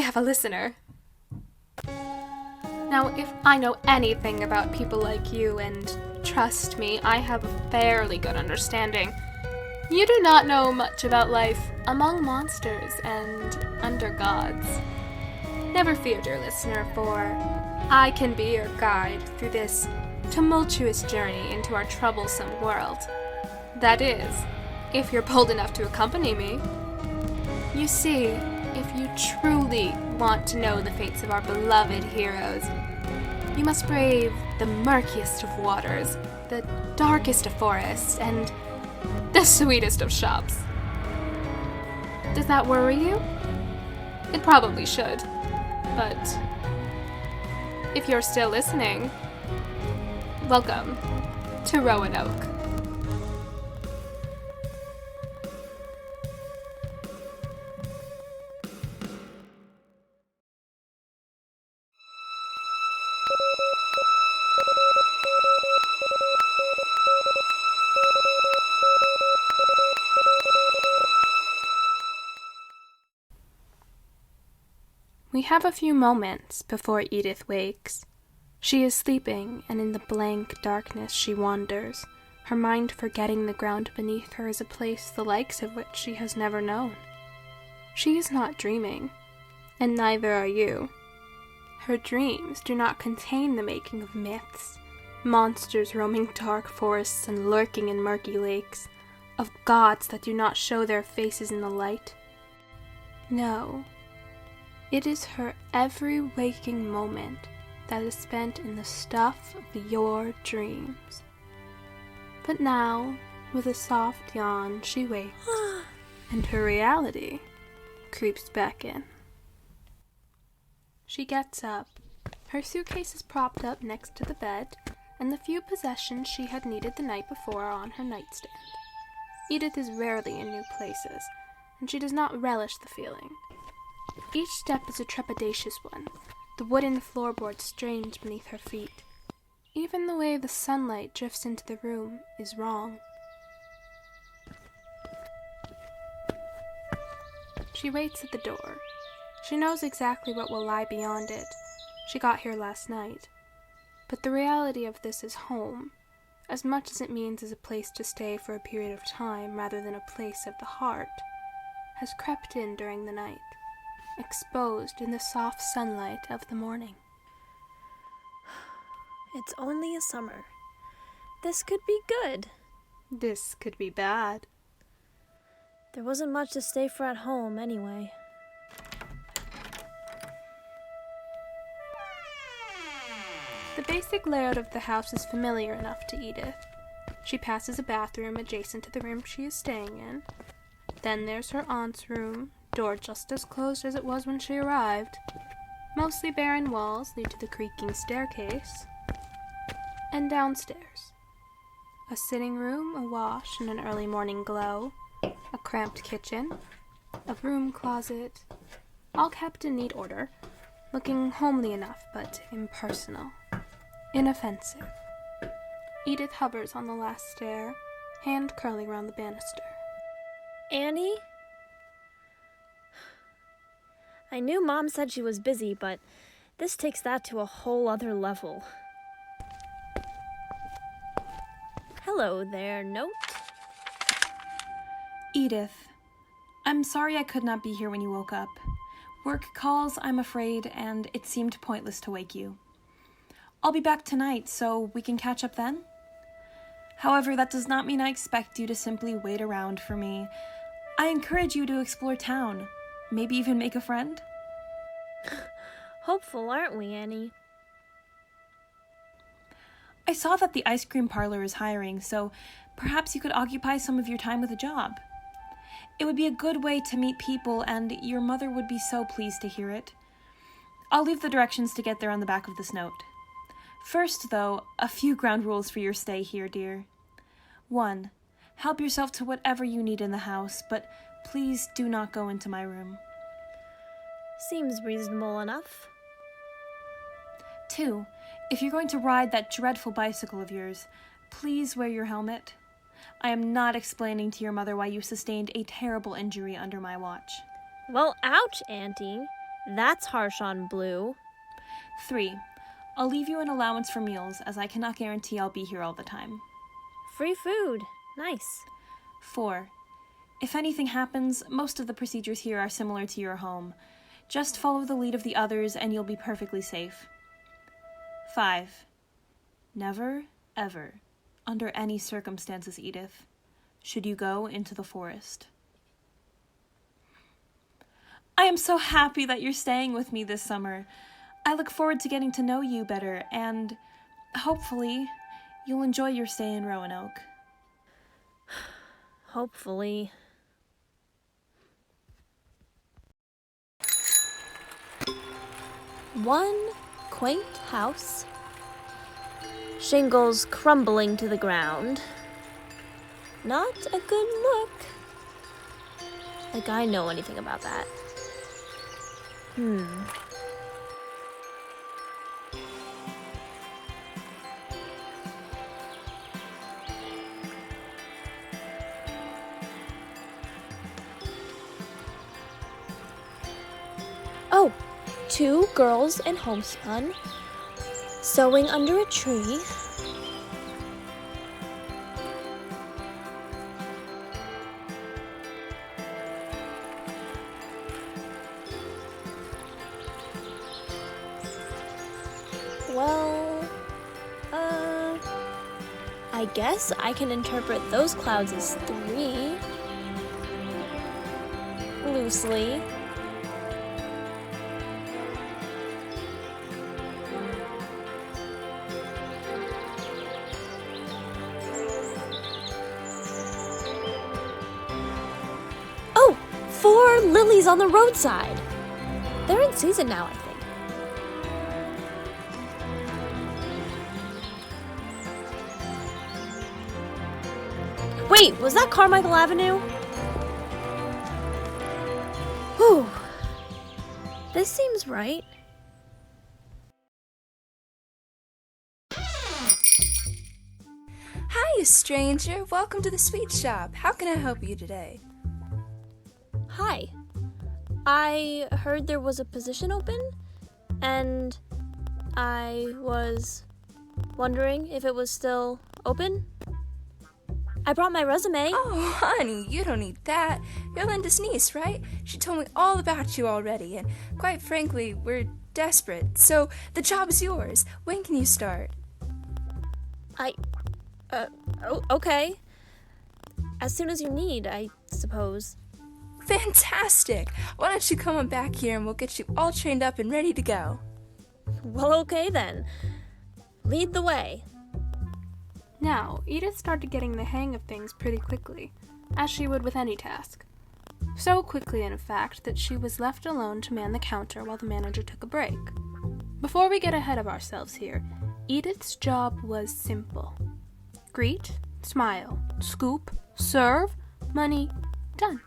have a listener. Now, if I know anything about people like you, and trust me, I have a fairly good understanding, you do not know much about life among monsters and under gods. Never fear, dear listener, for I can be your guide through this tumultuous journey into our troublesome world. That is, if you're bold enough to accompany me. You see, if you truly want to know the fates of our beloved heroes, you must brave the murkiest of waters, the darkest of forests, and the sweetest of shops. Does that worry you? It probably should, but if you're still listening, welcome to Roanoke. We have a few moments before Edith wakes. She is sleeping, and in the blank darkness she wanders, her mind forgetting the ground beneath her is a place the likes of which she has never known. She is not dreaming, and neither are you. Her dreams do not contain the making of myths, monsters roaming dark forests and lurking in murky lakes, of gods that do not show their faces in the light. No. It is her every waking moment that is spent in the stuff of your dreams. But now, with a soft yawn, she wakes, and her reality creeps back in. She gets up. Her suitcase is propped up next to the bed, and the few possessions she had needed the night before are on her nightstand. Edith is rarely in new places, and she does not relish the feeling. Each step is a trepidatious one, the wooden floorboards strange beneath her feet. Even the way the sunlight drifts into the room is wrong. She waits at the door. She knows exactly what will lie beyond it. She got here last night. But the reality of this is home, as much as it means as a place to stay for a period of time rather than a place of the heart, has crept in during the night, exposed in the soft sunlight of the morning. It's only a summer. This could be good. This could be bad. There wasn't much to stay for at home, anyway. The basic layout of the house is familiar enough to Edith. She passes a bathroom adjacent to the room she is staying in. Then there's her aunt's room, door just as closed as it was when she arrived. Mostly barren walls lead to the creaking staircase. And downstairs, a sitting room awash in an early morning glow, a cramped kitchen, a broom closet, all kept in neat order, looking homely enough but impersonal, inoffensive. Edith hovers on the last stair, hand curling around the banister. Annie? I knew Mom said she was busy, but this takes that to a whole other level. Hello there, note. Edith, I'm sorry I could not be here when you woke up. Work calls, I'm afraid, and it seemed pointless to wake you. I'll be back tonight, so we can catch up then. However, that does not mean I expect you to simply wait around for me. I encourage you to explore town, maybe even make a friend. Hopeful, aren't we, Annie? I saw that the ice cream parlor is hiring, so perhaps you could occupy some of your time with a job. It would be a good way to meet people, and your mother would be so pleased to hear it. I'll leave the directions to get there on the back of this note. First, though, a few ground rules for your stay here, dear. 1. Help yourself to whatever you need in the house, but please do not go into my room. Seems reasonable enough. 2. If you're going to ride that dreadful bicycle of yours, please wear your helmet. I am not explaining to your mother why you sustained a terrible injury under my watch. Well, ouch, Auntie. That's harsh on Blue. 3. I'll leave you an allowance for meals, as I cannot guarantee I'll be here all the time. Free food. Nice. 4. If anything happens, most of the procedures here are similar to your home. Just follow the lead of the others and you'll be perfectly safe. 5. Never, ever, under any circumstances, Edith, should you go into the forest. I am so happy that you're staying with me this summer. I look forward to getting to know you better, and hopefully, you'll enjoy your stay in Roanoke. Hopefully. One quaint house, shingles crumbling to the ground. Not a good look. Like I know anything about that. Oh, 2 girls in homespun, sewing under a tree. Well, I guess I can interpret those clouds as 3. Loosely. Oh, 4 lilies on the roadside. They're in season now, I think. Wait, was that Carmichael Avenue? Whew. This seems right. Hi, stranger. Welcome to the sweet shop. How can I help you today? Hi. I heard there was a position open, and I was wondering if it was still open. I brought my resume. Oh, honey, you don't need that. You're Linda's niece, right? She told me all about you already, and quite frankly, we're desperate. So the job's yours. When can you start? Okay. As soon as you need, I suppose. Fantastic. Why don't you come on back here and we'll get you all trained up and ready to go. Well, okay then. Lead the way. Now, Edith started getting the hang of things pretty quickly, as she would with any task. So quickly, in fact, that she was left alone to man the counter while the manager took a break. Before we get ahead of ourselves here, Edith's job was simple. Greet, smile, scoop, serve, money, done.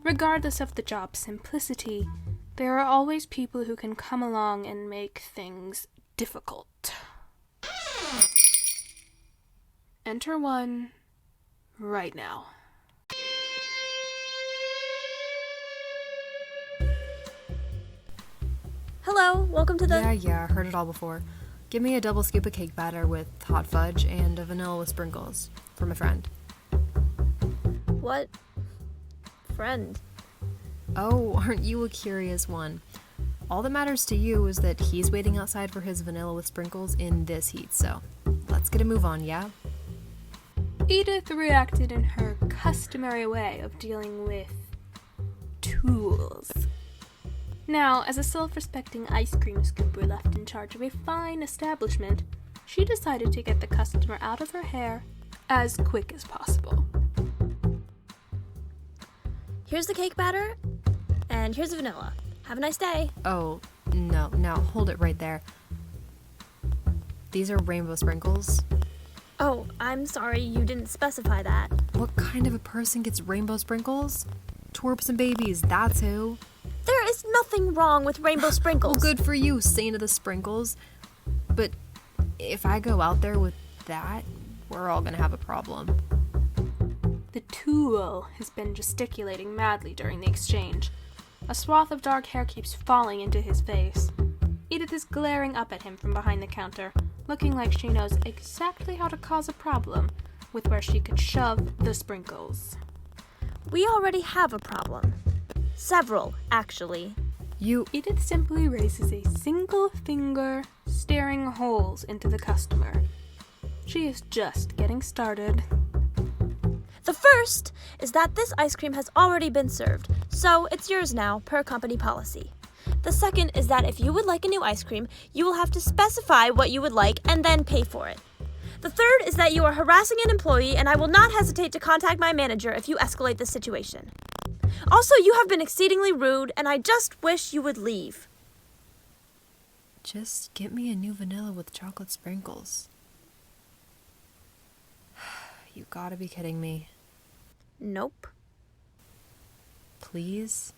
Regardless of the job's simplicity, there are always people who can come along and make things difficult. Enter one right now. Hello, welcome to the... Yeah, heard it all before. Give me a double scoop of cake batter with hot fudge and a vanilla with sprinkles. From a friend. What? Friend. Oh, aren't you a curious one? All that matters to you is that he's waiting outside for his vanilla with sprinkles in this heat, so let's get a move on, yeah? Edith reacted in her customary way of dealing with tools. Now, as a self-respecting ice cream scooper left in charge of a fine establishment, she decided to get the customer out of her hair as quick as possible. Here's the cake batter, and here's the vanilla. Have a nice day. Oh, no, now hold it right there. These are rainbow sprinkles. Oh, I'm sorry, you didn't specify that. What kind of a person gets rainbow sprinkles? Twerps and babies, that's who. There is nothing wrong with rainbow sprinkles. Well, good for you, saint of the sprinkles. But if I go out there with that, we're all gonna have a problem. The tool has been gesticulating madly during the exchange. A swath of dark hair keeps falling into his face. Edith is glaring up at him from behind the counter, looking like she knows exactly how to cause a problem with where she could shove the sprinkles. We already have a problem. Several, actually. Edith simply raises a single finger, staring holes into the customer. She is just getting started. The first is that this ice cream has already been served, so it's yours now, per company policy. The second is that if you would like a new ice cream, you will have to specify what you would like and then pay for it. The third is that you are harassing an employee, and I will not hesitate to contact my manager if you escalate the situation. Also, you have been exceedingly rude, and I just wish you would leave. Just get me a new vanilla with chocolate sprinkles. You gotta be kidding me. Nope. Please?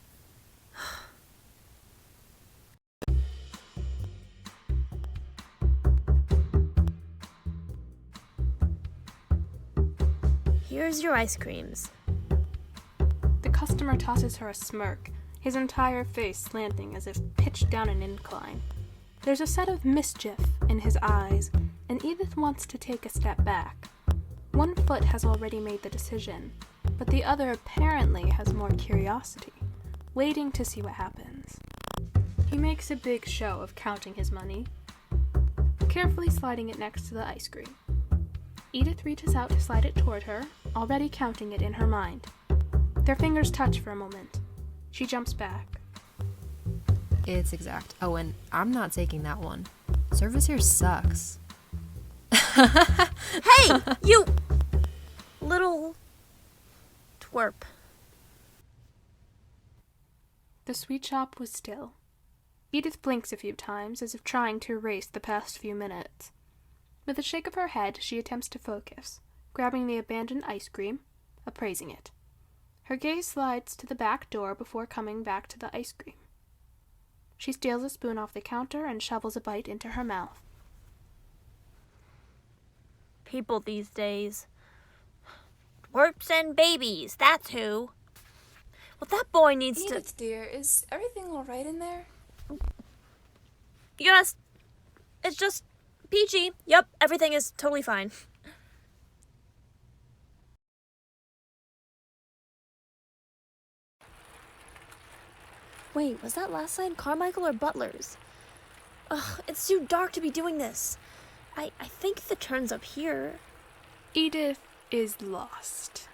Here's your ice creams. The customer tosses her a smirk, his entire face slanting as if pitched down an incline. There's a set of mischief in his eyes, and Edith wants to take a step back. One foot has already made the decision, but the other apparently has more curiosity, waiting to see what happens. He makes a big show of counting his money, carefully sliding it next to the ice cream. Edith reaches out to slide it toward her, already counting it in her mind. Their fingers touch for a moment. She jumps back. It's exact. Oh, and I'm not taking that one. Service here sucks. Hey, you little twerp. The sweet shop was still. Edith blinks a few times, as if trying to erase the past few minutes. With a shake of her head, she attempts to focus, grabbing the abandoned ice cream, appraising it. Her gaze slides to the back door before coming back to the ice cream. She steals a spoon off the counter and shovels a bite into her mouth. People these days. Twerps and babies, that's who. Well, that boy needs to... Edith, dear, is everything all right in there? Yes, it's just peachy. Yep, everything is totally fine. Wait, was that last sign Carmichael or Butler's? Ugh, it's too dark to be doing this. I think the turn's up here. Edith is lost.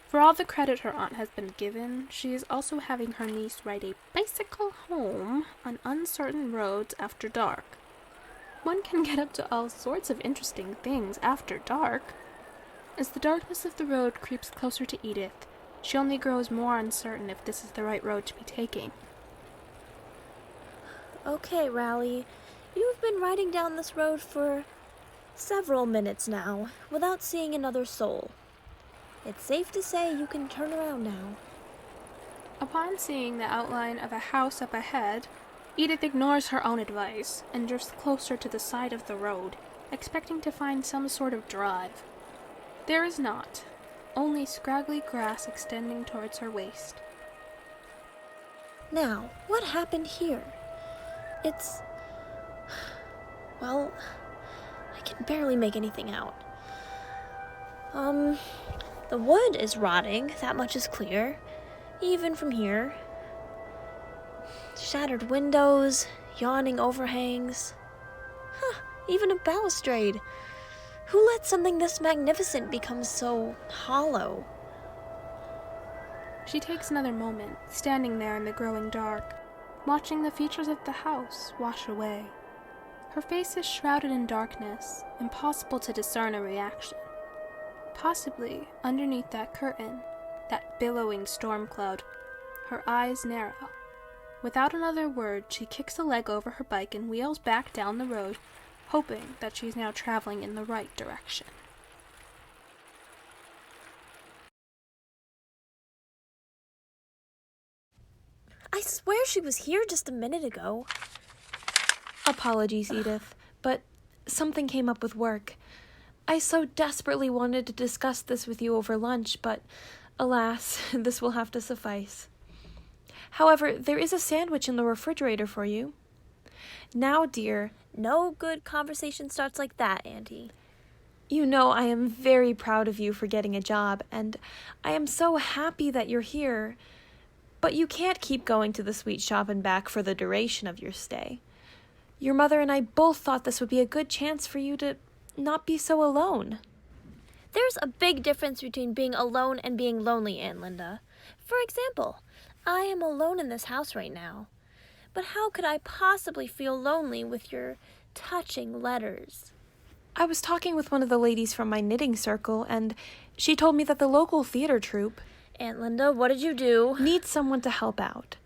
For all the credit her aunt has been given, she is also having her niece ride a bicycle home on uncertain roads after dark. One can get up to all sorts of interesting things after dark. As the darkness of the road creeps closer to Edith, she only grows more uncertain if this is the right road to be taking. Okay, Raleigh, you've been riding down this road for several minutes now, without seeing another soul. It's safe to say you can turn around now. Upon seeing the outline of a house up ahead, Edith ignores her own advice and drifts closer to the side of the road, expecting to find some sort of drive. There is not, only scraggly grass extending towards her waist. Now, what happened here? It's... well, I can barely make anything out. The wood is rotting, that much is clear, even from here. Shattered windows, yawning overhangs. Even a balustrade. Who let something this magnificent become so hollow? She takes another moment, standing there in the growing dark, watching the features of the house wash away. Her face is shrouded in darkness, impossible to discern a reaction. Possibly, underneath that curtain, that billowing storm cloud, her eyes narrow. Without another word, she kicks a leg over her bike and wheels back down the road, hoping that she's now traveling in the right direction. I swear she was here just a minute ago. Apologies, Edith, but something came up with work. I so desperately wanted to discuss this with you over lunch, but alas, this will have to suffice. However, there is a sandwich in the refrigerator for you. Now, dear, No good conversation starts like that, Auntie. you know I am very proud of you for getting a job, and I am so happy that you're here. But you can't keep going to the sweet shop and back for the duration of your stay. Your mother and I both thought this would be a good chance for you to not be so alone. There's a big difference between being alone and being lonely, Aunt Linda. For example, I am alone in this house right now. But how could I possibly feel lonely with your touching letters? I was talking with one of the ladies from my knitting circle, and she told me that the local theater troupe Aunt Linda, what did you do? needs someone to help out.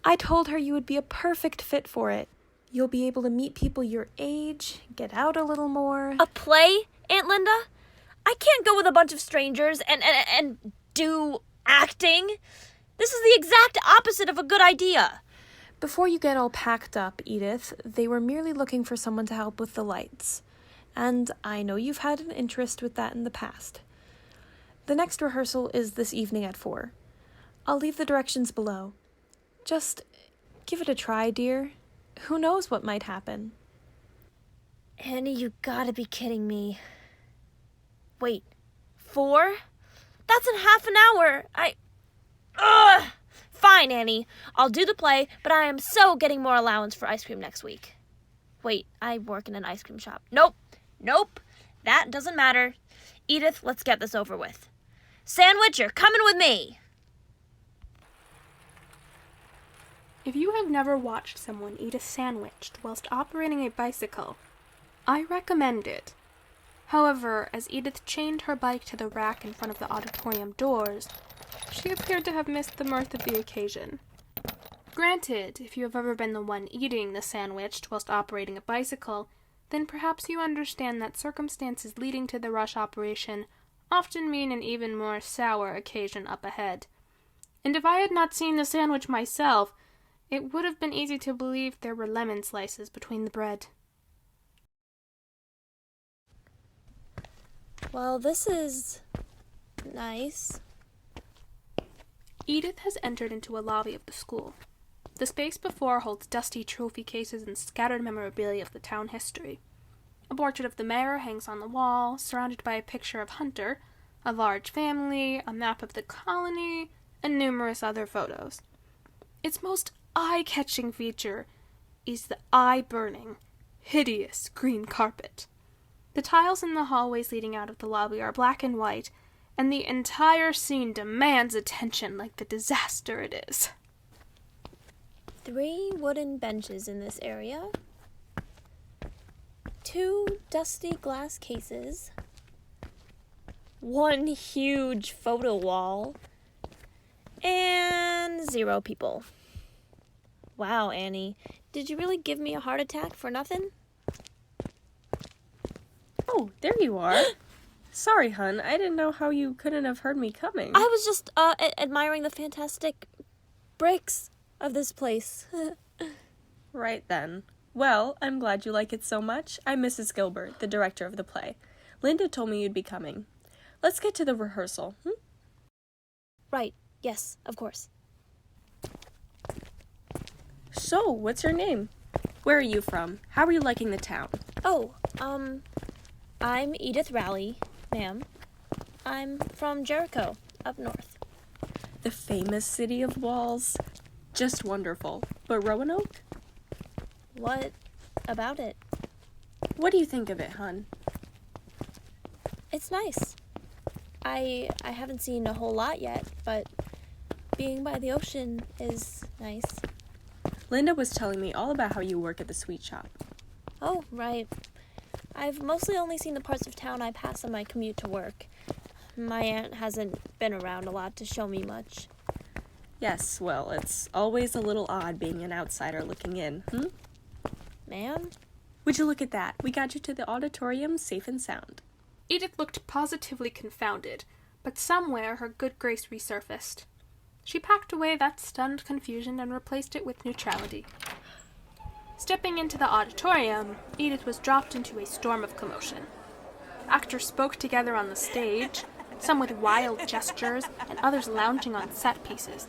I told her you would be a perfect fit for it. You'll be able to meet people your age, get out a little more. A play, Aunt Linda? I can't go with a bunch of strangers and do acting. This is the exact opposite of a good idea. Before you get all packed up, Edith, they were merely looking for someone to help with the lights. And I know you've had an interest with that in the past. The next rehearsal is this evening at 4. I'll leave the directions below. Just give it a try, dear. Who knows what might happen? Annie, you gotta be kidding me. Wait, 4? That's in half an hour. Ugh! Fine, Annie. I'll do the play, but I am so getting more allowance for ice cream next week. Wait, I work in an ice cream shop. Nope. That doesn't matter. Edith, let's get this over with. Sandwich, you're coming with me. If you have never watched someone eat a sandwich whilst operating a bicycle, I recommend it. However, as Edith chained her bike to the rack in front of the auditorium doors, she appeared to have missed the mirth of the occasion. Granted, if you have ever been the one eating the sandwich whilst operating a bicycle, then perhaps you understand that circumstances leading to the rush operation often mean an even more sour occasion up ahead. And if I had not seen the sandwich myself, it would have been easy to believe there were lemon slices between the bread. Well, this is nice. Edith has entered into a lobby of the school. The space before holds dusty trophy cases and scattered memorabilia of the town history. A portrait of the mayor hangs on the wall, surrounded by a picture of Hunter, a large family, a map of the colony, and numerous other photos. Its most eye-catching feature is the eye-burning, hideous green carpet. The tiles in the hallways leading out of the lobby are black and white, and the entire scene demands attention like the disaster it is. 3 wooden benches in this area. 2 dusty glass cases. 1 huge photo wall. And 0 people. Wow, Annie. Did you really give me a heart attack for nothing? Oh, there you are. Sorry, hun. I didn't know how you couldn't have heard me coming. I was just admiring the fantastic bricks of this place. Right then. Well, I'm glad you like it so much. I'm Mrs. Gilbert, the director of the play. Linda told me you'd be coming. Let's get to the rehearsal. Right. Yes, of course. So, what's your name? Where are you from? How are you liking the town? Oh, I'm Edith Raleigh, ma'am. I'm from Jericho, up north. The famous city of walls. Just wonderful. But Roanoke? What about it? What do you think of it, hun? It's nice. I haven't seen a whole lot yet, but being by the ocean is nice. Linda was telling me all about how you work at the sweet shop. Oh, right. I've mostly only seen the parts of town I pass on my commute to work. My aunt hasn't been around a lot to show me much. Yes, well, it's always a little odd being an outsider looking in, Ma'am? Would you look at that? We got you to the auditorium safe and sound. Edith looked positively confounded, but somewhere her good grace resurfaced. She packed away that stunned confusion and replaced it with neutrality. Stepping into the auditorium, Edith was dropped into a storm of commotion. Actors spoke together on the stage, some with wild gestures and others lounging on set pieces.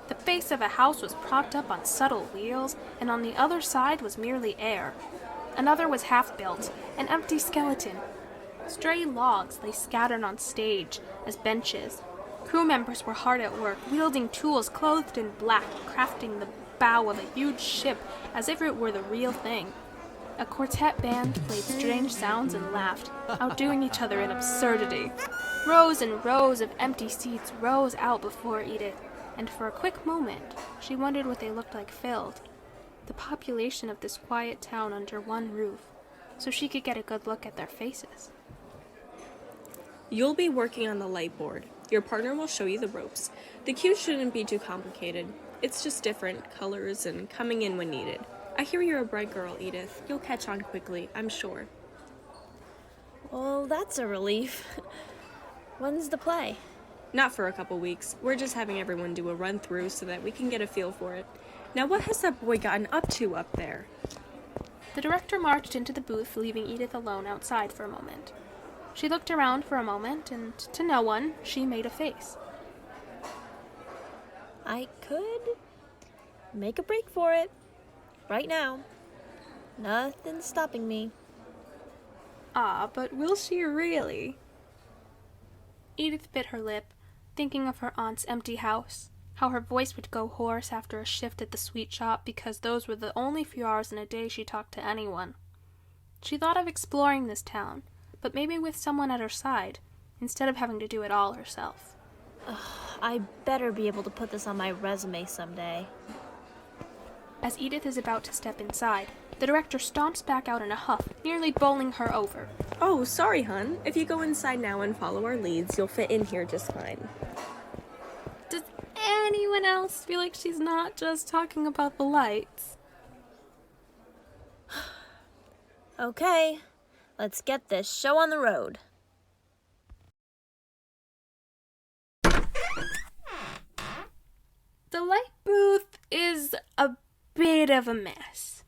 The base of a house was propped up on subtle wheels, and on the other side was merely air. Another was half-built, an empty skeleton. Stray logs lay scattered on stage as benches. Crew members were hard at work, wielding tools clothed in black, crafting the bow of a huge ship as if it were the real thing. A quartet band played strange sounds and laughed, outdoing each other in absurdity. Rows and rows of empty seats rose out before Edith, and for a quick moment she wondered what they looked like filled. The population of this quiet town under one roof, so she could get a good look at their faces. You'll be working on the light board. Your partner will show you the ropes. The cues shouldn't be too complicated. It's just different colors and coming in when needed. I hear you're a bright girl, Edith. You'll catch on quickly, I'm sure. Well, that's a relief. When's the play? Not for a couple weeks. We're just having everyone do a run-through so that we can get a feel for it. Now, what has that boy gotten up to up there? The director marched into the booth, leaving Edith alone outside for a moment. She looked around for a moment, and to no one, she made a face. I could make a break for it. Right now. Nothing's stopping me. Ah, but will she really? Edith bit her lip, thinking of her aunt's empty house, how her voice would go hoarse after a shift at the sweet shop because those were the only few hours in a day she talked to anyone. She thought of exploring this town, but maybe with someone at her side, instead of having to do it all herself. I better be able to put this on my resume someday. As Edith is about to step inside, the director stomps back out in a huff, nearly bowling her over. Oh, sorry, hun. If you go inside now and follow our leads, you'll fit in here just fine. Does anyone else feel like she's not just talking about the lights? Okay, let's get this show on the road. The light booth is a bit of a mess.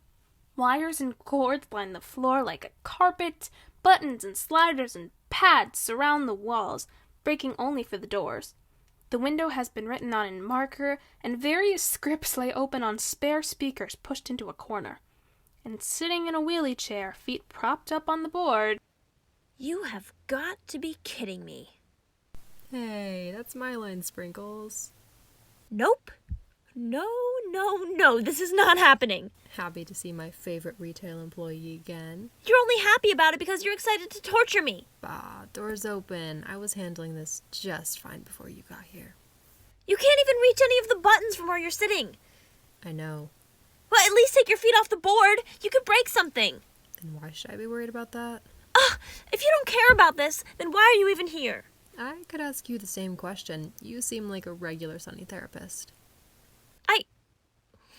Wires and cords line the floor like a carpet, buttons and sliders and pads surround the walls, breaking only for the doors. The window has been written on in marker, and various scripts lay open on spare speakers pushed into a corner. And sitting in a wheelie chair, feet propped up on the board. You have got to be kidding me. Hey, that's my line, Sprinkles. Nope. No, this is not happening. Happy to see my favorite retail employee again. You're only happy about it because you're excited to torture me. Bah, door's open. I was handling this just fine before you got here. You can't even reach any of the buttons from where you're sitting. I know. Well, at least take your feet off the board. You could break something. And why should I be worried about that? If you don't care about this, then why are you even here? I could ask you the same question. You seem like a regular Sunny therapist.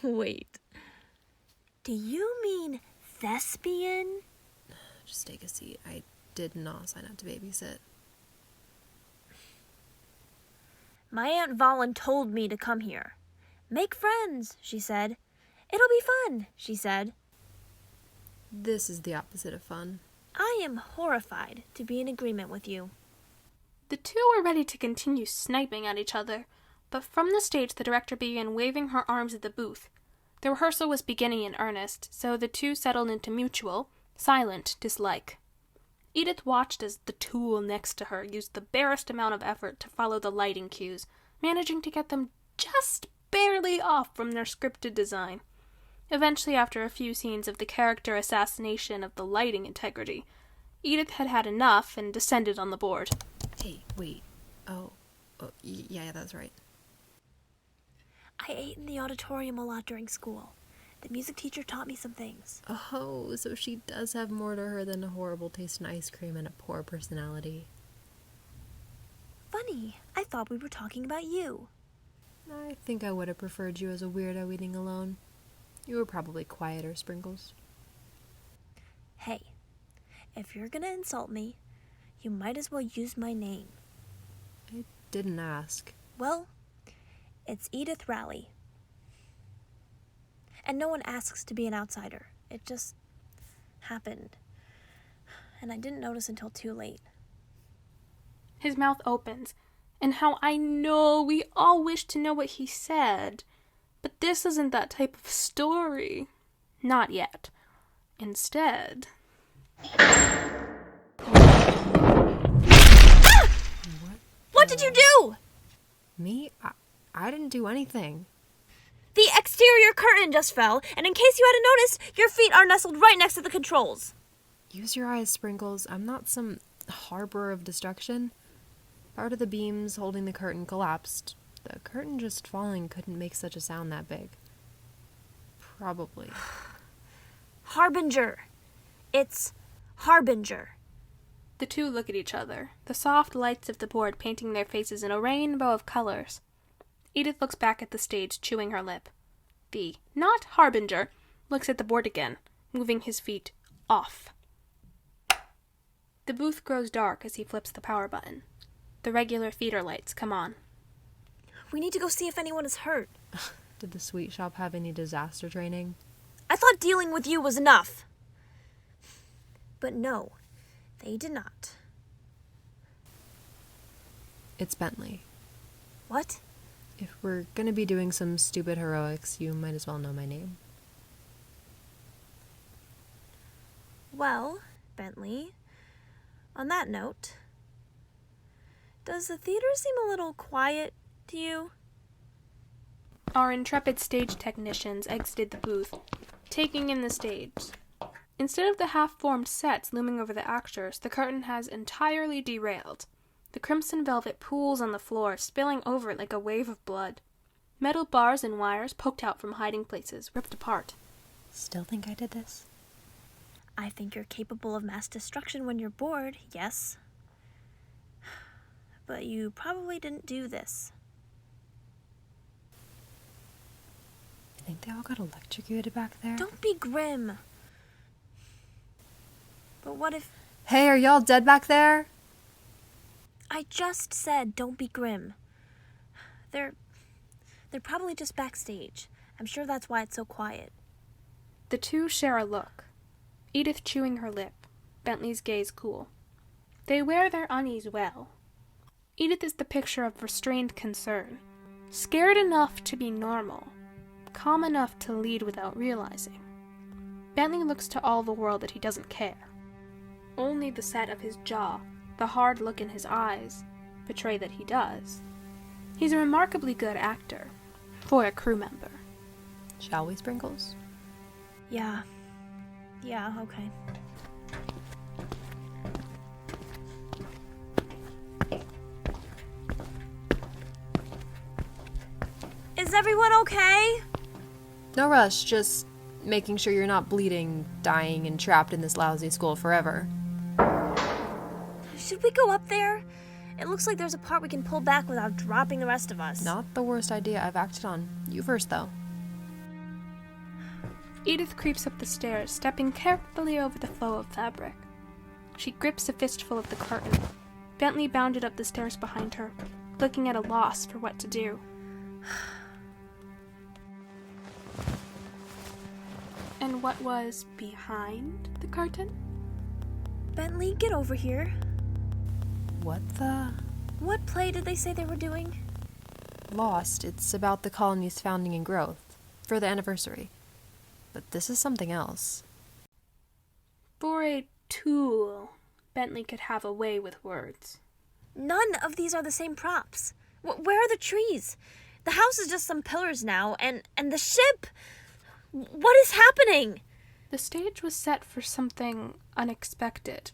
Wait. Do you mean thespian? Just take a seat. I did not sign up to babysit. My Aunt Volin told me to come here. Make friends, she said. It'll be fun, she said. This is the opposite of fun. I am horrified to be in agreement with you. The two were ready to continue sniping at each other, but from the stage the director began waving her arms at the booth. The rehearsal was beginning in earnest, so the two settled into mutual, silent dislike. Edith watched as the tool next to her used the barest amount of effort to follow the lighting cues, managing to get them just barely off from their scripted design. Eventually, after a few scenes of the character assassination of the lighting integrity, Edith had had enough and descended on the board. Hey, wait. Oh, yeah, that's right. I ate in the auditorium a lot during school. The music teacher taught me some things. Oh, so she does have more to her than a horrible taste in ice cream and a poor personality. Funny, I thought we were talking about you. I think I would have preferred you as a weirdo eating alone. You were probably quieter, Sprinkles. Hey, if you're gonna insult me, you might as well use my name. I didn't ask. Well, it's Edith Raleigh. And no one asks to be an outsider. It just happened. And I didn't notice until too late. His mouth opens, and how I know we all wish to know what he said. But this isn't that type of story. Not yet. Instead... What did you do? Me? I didn't do anything. The exterior curtain just fell, and in case you hadn't noticed, your feet are nestled right next to the controls. Use your eyes, Sprinkles. I'm not some harbour of destruction. Part of the beams holding the curtain collapsed. The curtain just falling couldn't make such a sound that big. Probably. Harbinger. It's Harbinger. The two look at each other, the soft lights of the board painting their faces in a rainbow of colors. Edith looks back at the stage, chewing her lip. The not Harbinger looks at the board again, moving his feet off. The booth grows dark as he flips the power button. The regular feeder lights come on. We need to go see if anyone is hurt. Did the sweet shop have any disaster training? I thought dealing with you was enough. But no, they did not. It's Bentley. What? If we're gonna be doing some stupid heroics, you might as well know my name. Well, Bentley, on that note, does the theater seem a little quiet to you? Our intrepid stage technicians exited the booth, taking in the stage. Instead of the half-formed sets looming over the actors, the curtain has entirely derailed. The crimson velvet pools on the floor, spilling over it like a wave of blood. Metal bars and wires poked out from hiding places, ripped apart. Still think I did this? I think you're capable of mass destruction when you're bored, yes. But you probably didn't do this. I think they all got electrocuted back there. Don't be grim. But what if... Hey, are y'all dead back there? I just said don't be grim. They're probably just backstage. I'm sure that's why it's so quiet. The two share a look. Edith chewing her lip, Bentley's gaze cool. They wear their unease well. Edith is the picture of restrained concern, scared enough to be normal, calm enough to lead without realizing. Bentley looks to all the world that he doesn't care. Only the set of his jaw, the hard look in his eyes, betray that he does. He's a remarkably good actor, for a crew member. Shall we, Sprinkles? Yeah, okay. Is everyone okay? No rush, just making sure you're not bleeding, dying, and trapped in this lousy school forever. Should we go up there? It looks like there's a part we can pull back without dropping the rest of us. Not the worst idea I've acted on. You first, though. Edith creeps up the stairs, stepping carefully over the flow of fabric. She grips a fistful of the curtain. Bentley bounded up the stairs behind her, looking at a loss for what to do. And what was behind the curtain? Bentley, get over here. What the? What play did they say they were doing? Lost. It's about the colony's founding and growth, for the anniversary. But this is something else. For a tool, Bentley could have a way with words. None of these are the same props. Where are the trees? The house is just some pillars now, and the ship... What is happening? The stage was set for something unexpected.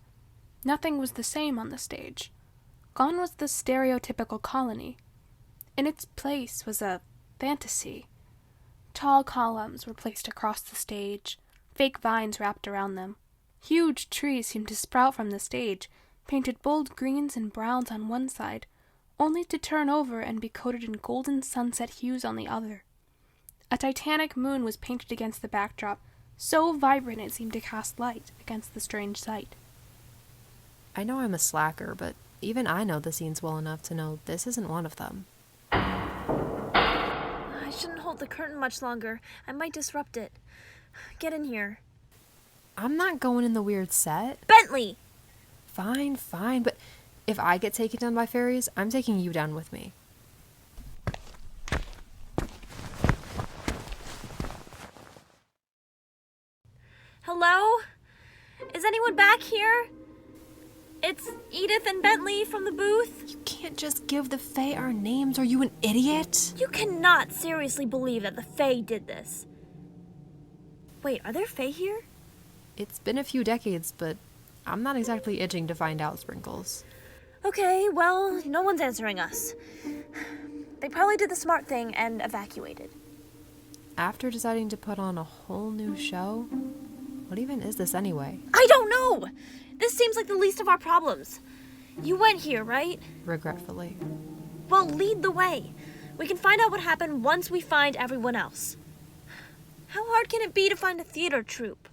Nothing was the same on the stage. Gone was the stereotypical colony. In its place was a fantasy. Tall columns were placed across the stage, fake vines wrapped around them. Huge trees seemed to sprout from the stage, painted bold greens and browns on one side, only to turn over and be coated in golden sunset hues on the other. A titanic moon was painted against the backdrop, so vibrant it seemed to cast light against the strange sight. I know I'm a slacker, but even I know the scenes well enough to know this isn't one of them. I shouldn't hold the curtain much longer. I might disrupt it. Get in here. I'm not going in the weird set. Bentley! Fine, but If I get taken down by fairies, I'm taking you down with me. Hello? Is anyone back here? It's Edith and Bentley from the booth. You can't just give the Fae our names. Are you an idiot? You cannot seriously believe that the Fae did this. Wait, are there Fae here? It's been a few decades, but I'm not exactly itching to find out, Sprinkles. Okay, well, no one's answering us. They probably did the smart thing and evacuated. After deciding to put on a whole new show? What even is this anyway? I don't know! This seems like the least of our problems. You went here, right? Regretfully. Well, lead the way. We can find out what happened once we find everyone else. How hard can it be to find a theater troupe?